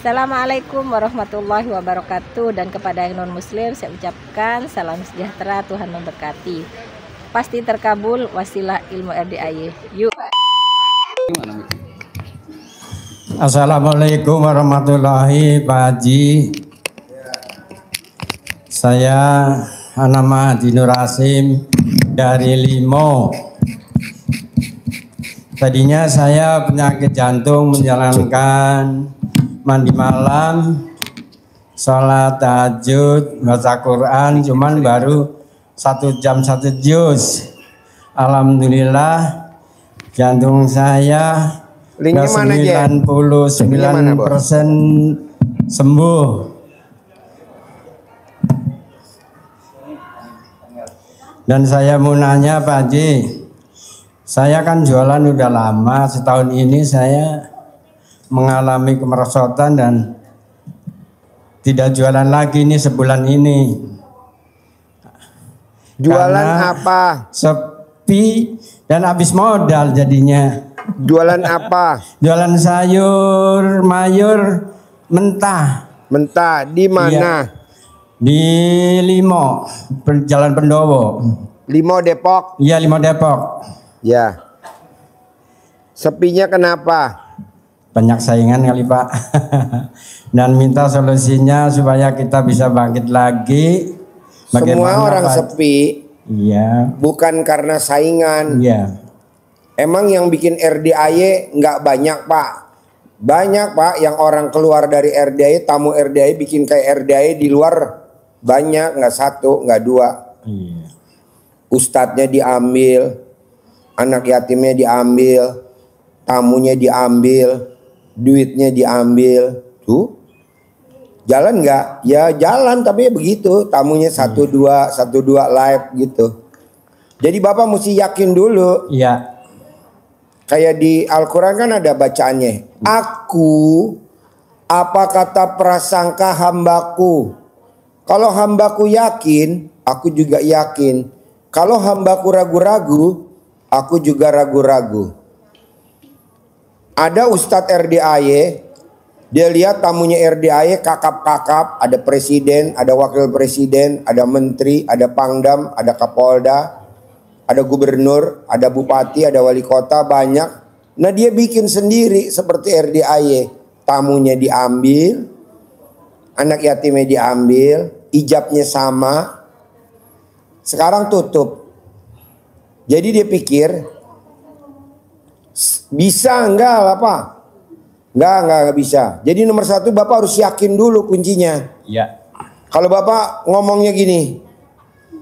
Assalamualaikum warahmatullahi wabarakatuh. Dan kepada yang non muslim saya ucapkan salam sejahtera, Tuhan memberkati. Pasti terkabul wasilah ilmu RDAY. Yuk. Assalamualaikum warahmatullahi wabarakatuh, Pak Haji. Saya nama Haji Nur Hasim dari Limo. Tadinya saya penyakit jantung, menjalankan mandi malam, sholat tahajud, baca Quran, cuman baru 1 jam 1 juz. Alhamdulillah jantung saya 99% sembuh. Dan saya mau nanya Pak Haji, saya kan jualan udah lama, setahun ini saya mengalami kemerosotan dan tidak jualan lagi ini sebulan ini. Jualan karena apa? Sepi dan habis modal jadinya. Jualan apa? Jualan sayur mayur mentah. Mentah di mana? Iya, di Limo, Jalan Pendowo. Limo Depok. Iya, Limo Depok. Ya. Sepinya kenapa? Banyak saingan kali Pak. Dan minta solusinya supaya kita bisa bangkit lagi. Semua orang Pak? sepi. Iya. Bukan karena saingan. Iya. Emang yang bikin RDAY nggak banyak Pak. Banyak Pak yang orang keluar dari RDAY, tamu RDAY bikin kayak RDAY di luar banyak, nggak 1, nggak 2. Iya. Ustadznya diambil, anak yatimnya diambil, tamunya diambil, duitnya diambil. Tuh jalan nggak? Ya jalan, tapi ya begitu, tamunya 1-2 live gitu. Jadi Bapak mesti yakin dulu. Iya. Kayak di Al-Quran kan ada bacaannya, aku apa kata prasangka hambaku. Kalau hambaku yakin, aku juga yakin. Kalau hambaku ragu-ragu, aku juga ragu-ragu. Ada Ustadz RDAY, dia lihat tamunya RDAY kakap-kakap, ada presiden, ada wakil presiden, ada menteri, ada pangdam, ada kapolda, ada gubernur, ada bupati, ada wali kota, banyak. Nah dia bikin sendiri seperti RDAY. Tamunya diambil, anak yatimnya diambil, ijabnya sama. Sekarang tutup. Jadi dia pikir, bisa enggak apa? Enggak bisa. Jadi nomor 1 Bapak harus yakin dulu kuncinya. Iya. Kalau Bapak ngomongnya gini,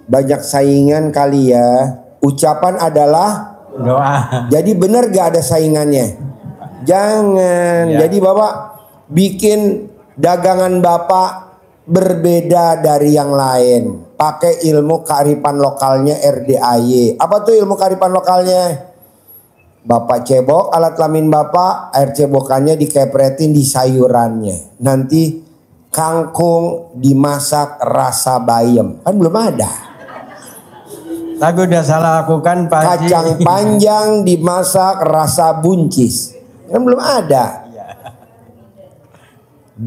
banyak saingan kali ya. Ucapan adalah Doa. jadi benar gak ada saingannya? Jangan. Ya. Jadi Bapak bikin dagangan Bapak berbeda dari yang lain. Pakai ilmu kearifan lokalnya RDAY. Apa tuh ilmu kearifan lokalnya? Bapak cebok alat kelamin Bapak, air cebokannya dikepretin di sayurannya. Nanti kangkung dimasak rasa bayam. Kan belum ada. Tapi udah salah lakukan Pak Haji. Kacang panjang dimasak rasa buncis. Kan belum ada.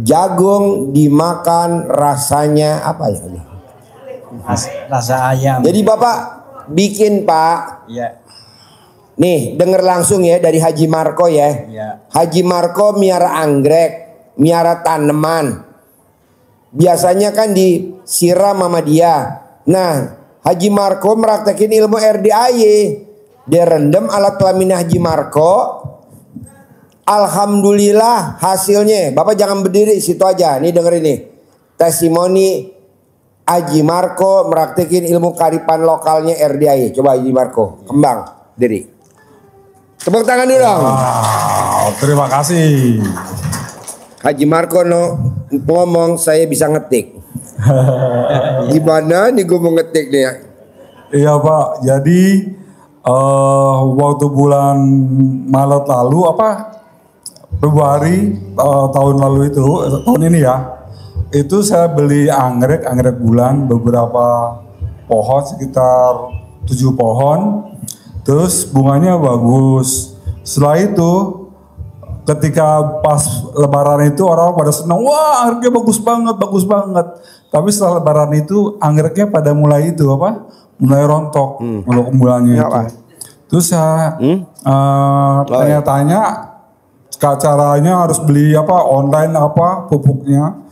Jagung dimakan rasanya apa ya? Rasa ayam. Jadi Bapak bikin Pak. Iya. Nih denger langsung ya dari Haji Marko ya. Iya. Haji Marko miara anggrek, miara tanaman. Biasanya kan disiram sama dia. Nah Haji Marko meraktekin ilmu RDAY. Dia rendam alat kelamin Haji Marko. Alhamdulillah hasilnya. Bapak jangan berdiri situ aja. Nih denger ini. Testimoni Haji Marko meraktekin ilmu kearifan lokalnya RDAY. Coba Haji Marko kembang diri. Tepuk tangan dulu dong. Wow, terima kasih. Haji Marko ngomong saya bisa ngetik. Gimana nih gue mau ngetik nih ya? Iya Pak, jadi waktu bulan Maret lalu Februari tahun lalu itu, tahun ini ya, itu saya beli anggrek bulan beberapa pohon sekitar 7 pohon. Terus bunganya bagus. Setelah itu ketika pas lebaran itu orang pada senang, wah anggreknya bagus banget, bagus banget. Tapi setelah lebaran itu anggreknya pada mulai itu apa? Mulai rontok untuk mulanya itu. Terus saya tanya-tanya caranya harus beli apa online apa pupuknya.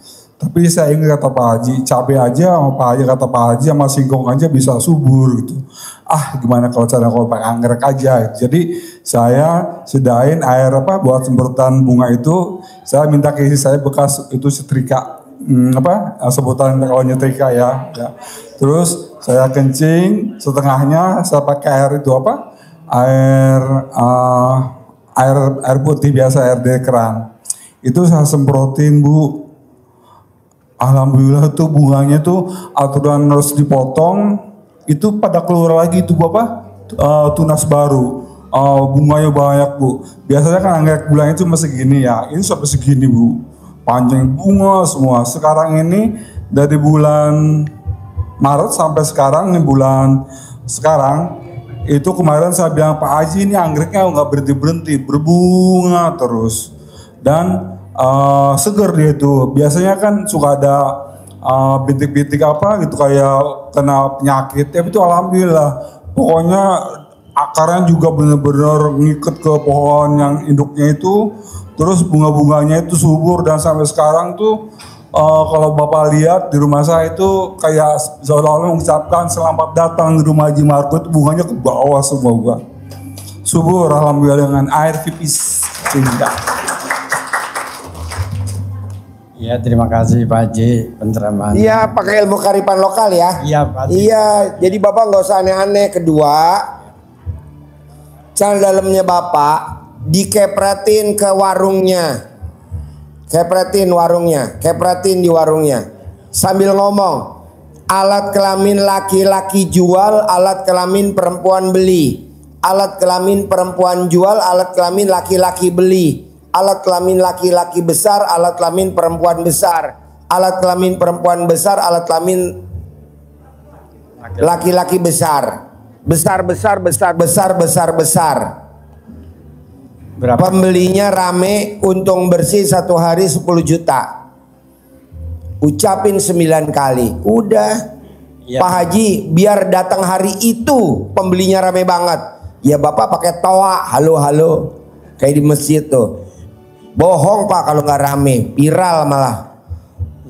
Tapi saya ingat kata Pak Haji, cabai aja sama Pak Haji, kata Pak Haji sama singkong aja bisa subur gitu. Ah gimana kalau cara kalau pakai anggrek aja. Jadi saya sedain air apa buat semprotan bunga itu, saya minta ke istri saya bekas itu setrika sebutan kalau nyetrika ya. Terus saya kencing setengahnya, saya pakai air itu apa air putih biasa, air dari keran itu saya semprotin Bu. Alhamdulillah tuh bunganya tuh aturan harus dipotong itu pada keluar lagi tuh tunas baru. Bunganya banyak Bu. Biasanya kan anggrek bulannya cuma segini ya, ini sampai segini Bu, panjang bunga semua. Sekarang ini dari bulan Maret sampai sekarang, ini bulan sekarang itu kemarin saya bilang Pak Haji ini anggreknya nggak berhenti berbunga terus dan seger dia itu. Biasanya kan suka ada bintik-bintik apa gitu kayak kena penyakit. Tapi itu alhamdulillah. Pokoknya akarnya juga benar-benar ngiket ke pohon yang induknya itu. Terus bunga-bunganya itu subur dan sampai sekarang tuh kalau Bapak lihat di rumah saya itu kayak seolah-olah mengucapkan selamat datang di rumah Haji Margo, itu bunganya ke bawah semua Bu. Subur alhamdulillah dengan air pipis sehingga. Ya terima kasih Pak Haji penceramaan. Iya pakai ilmu kearifan lokal ya. Iya Pak Haji. Iya jadi Bapak nggak usah aneh-aneh. Kedua, cara dalamnya Bapak dikepretin ke warungnya. Kepretin di warungnya. Sambil ngomong, alat kelamin laki-laki jual, alat kelamin perempuan beli. Alat kelamin perempuan jual, alat kelamin laki-laki beli. Alat kelamin laki-laki besar, alat kelamin perempuan besar. Alat kelamin perempuan besar, alat kelamin laki-laki besar. Besar. Berapa? Pembelinya rame, untung bersih satu hari 10 juta. Ucapin 9 kali. Udah ya. Pak Haji biar datang hari itu pembelinya rame banget. Ya Bapak pakai toa, halo kayak di masjid tuh. Bohong Pak kalau nggak rame, viral malah.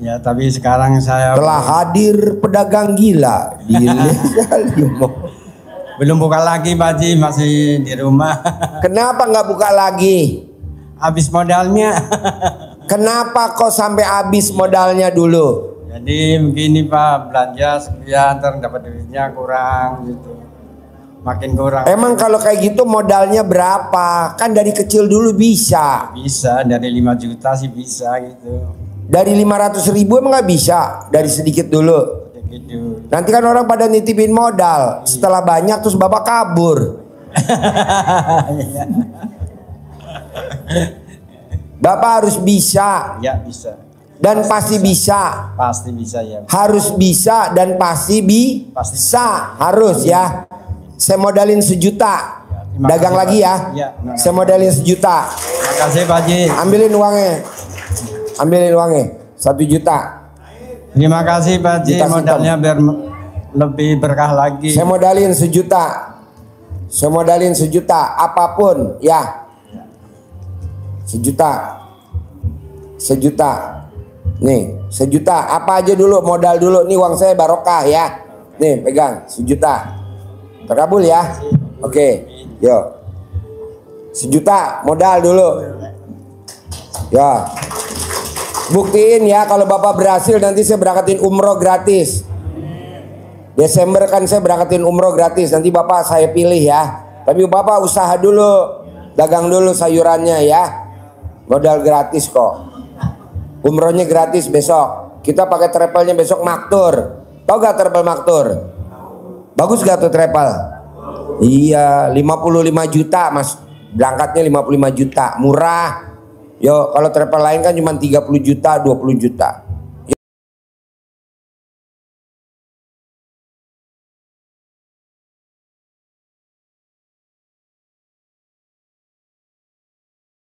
Ya tapi sekarang saya telah hadir pedagang gila di belum buka lagi Pak Haji, masih di rumah. Kenapa nggak buka lagi? Habis modalnya. Kenapa kok sampai habis modalnya dulu? Jadi begini Pak, belanja sekian ntar dapat duitnya kurang gitu. Makin kurang. Emang kalau kayak gitu modalnya berapa? Kan dari kecil dulu bisa. Bisa, dari 5 juta sih bisa gitu. Dari 500.000 emang nggak bisa? Dari sedikit dulu. Gitu. Nanti kan orang pada nitipin modal. Setelah banyak terus Bapak kabur. Bapak harus bisa. Ya bisa. Dan pasti bisa. Pasti bisa ya. Harus bisa dan pasti bisa. Harus ya. Saya modalin 1 juta. Ya, dagang lagi ya. Saya modalin 1 juta. Terima kasih Pak Haji. Ambilin uangnya. 1 juta. Terima kasih Pak Haji. Modalnya biar lebih berkah lagi. Saya modalin 1 juta. Apapun ya. 1 juta. Nih 1 juta. Apa aja dulu modal dulu. Nih uang saya barokah ya. Nih pegang 1 juta. Terkabul ya. Oke. Yo. 1 juta modal dulu. Ya. Buktiin ya kalau Bapak berhasil nanti saya berangkatin umroh gratis. Desember kan saya berangkatin umroh gratis. Nanti Bapak saya pilih ya. Tapi Bapak usaha dulu. Dagang dulu sayurannya ya. Modal gratis kok. Umrohnya gratis besok. Kita pakai travelnya besok Maktur. Tahu gak travel Maktur? Bagus gak tuh travel? Iya 55 juta mas. Berangkatnya 55 juta. Murah. Yo kalau travel lain kan cuma 30 juta 20 juta.